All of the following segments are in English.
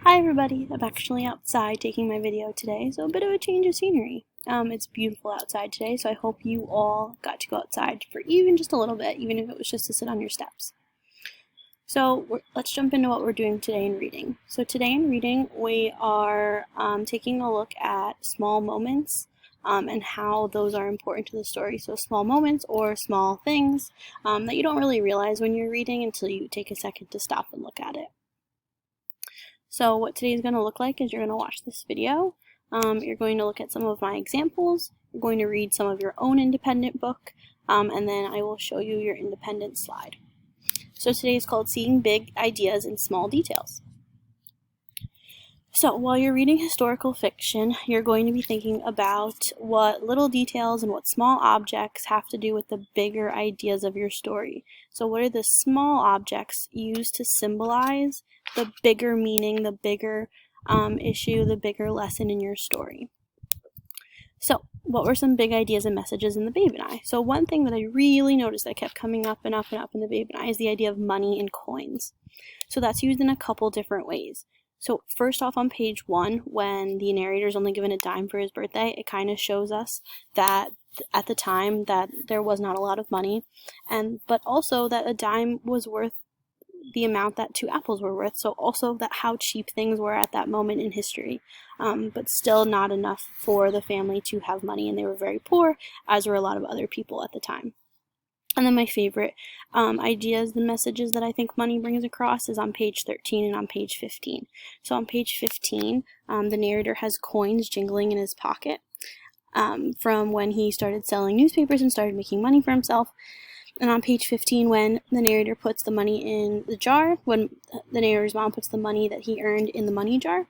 Hi everybody, I'm actually outside taking my video today, so a bit of a change of scenery. It's beautiful outside today, so I hope you all got to go outside for even just a little bit, even if it was just to sit on your steps. So let's jump into what we're doing today in reading. So today in reading, we are taking a look at small moments and how those are important to the story. So small moments or small things that you don't really realize when you're reading until you take a second to stop and look at it. So what today is going to look like is you're going to watch this video, you're going to look at some of my examples, you're going to read some of your own independent book, and then I will show you your independent slide. So today is called Seeing Big Ideas in Small Details. So while you're reading historical fiction, you're going to be thinking about what little details and what small objects have to do with the bigger ideas of your story. So what are the small objects used to symbolize the bigger meaning, the bigger issue, the bigger lesson in your story? So what were some big ideas and messages in The Babe and I? So one thing that I really noticed that kept coming up and up and up in The Babe and I is the idea of money and coins. So that's used in a couple different ways. So first off, on page 1, when the narrator is only given a dime for his birthday, it kind of shows us that at the time that there was not a lot of money, but also that a dime was worth the amount that 2 apples were worth. So also that how cheap things were at that moment in history, but still not enough for the family to have money, and they were very poor, as were a lot of other people at the time. And then my favorite ideas, the messages that I think money brings across, is on page 13 and on page 15. So on page 15, the narrator has coins jingling in his pocket from when he started selling newspapers and started making money for himself. And on page 15, when the narrator puts the money in the jar, when the narrator's mom puts the money that he earned in the money jar,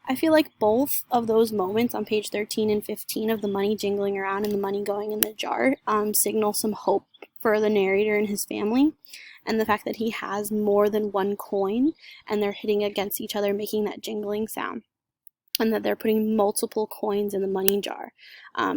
I feel like both of those moments on page 13 and 15 of the money jingling around and the money going in the jar signal some hope for the narrator and his family, and the fact that he has more than one coin and they're hitting against each other making that jingling sound, and that they're putting multiple coins in the money jar.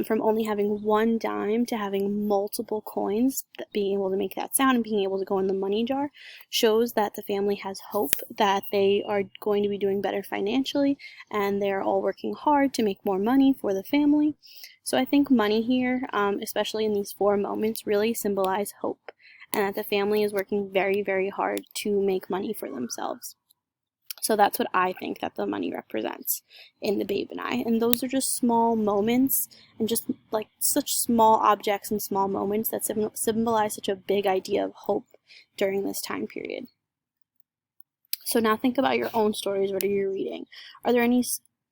From only having one dime to having multiple coins, that being able to make that sound and being able to go in the money jar shows that the family has hope, that they are going to be doing better financially, and they're all working hard to make more money for the family. So I think money here, especially in these 4 moments, really symbolize hope, and that the family is working very, very hard to make money for themselves. So that's what I think that the money represents in The Babe and I. And those are just small moments, and just like such small objects and small moments that symbolize such a big idea of hope during this time period. So now think about your own stories. What are you reading? Are there any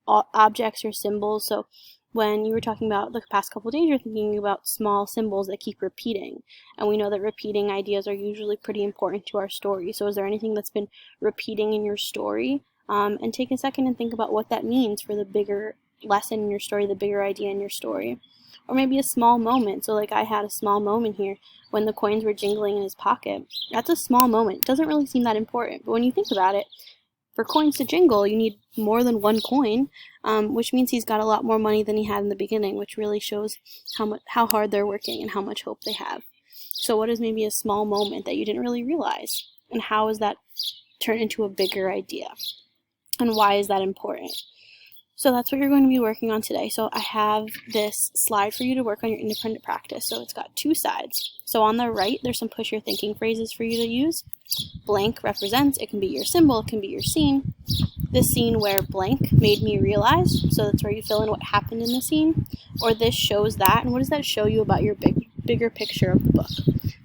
objects or symbols? So when you were talking about the past couple days, you're thinking about small symbols that keep repeating. And we know that repeating ideas are usually pretty important to our story. So is there anything that's been repeating in your story? And take a second and think about what that means for the bigger lesson in your story, the bigger idea in your story. Or maybe a small moment. So like I had a small moment here when the coins were jingling in his pocket. That's a small moment. It doesn't really seem that important. But when you think about it, for coins to jingle, you need more than one coin, which means he's got a lot more money than he had in the beginning, which really shows how hard they're working and how much hope they have. So what is maybe a small moment that you didn't really realize? And how is that turned into a bigger idea? And why is that important? So that's what you're going to be working on today. So I have this slide for you to work on your independent practice. So it's got 2 sides. So on the right, there's some push your thinking phrases for you to use. Blank represents, it can be your symbol, it can be your scene. This scene where blank made me realize, so that's where you fill in what happened in the scene. Or this shows that, and what does that show you about your bigger picture of the book?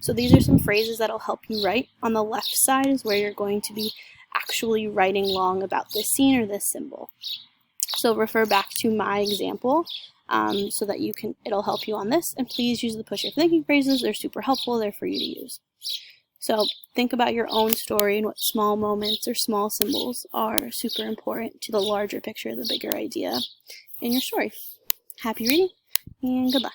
So these are some phrases that'll help you write. On the left side is where you're going to be actually writing long about this scene or this symbol. So refer back to my example so that it'll help you on this. And please use the push your thinking phrases. They're super helpful. They're for you to use. So think about your own story and what small moments or small symbols are super important to the larger picture, the bigger idea in your story. Happy reading and good luck.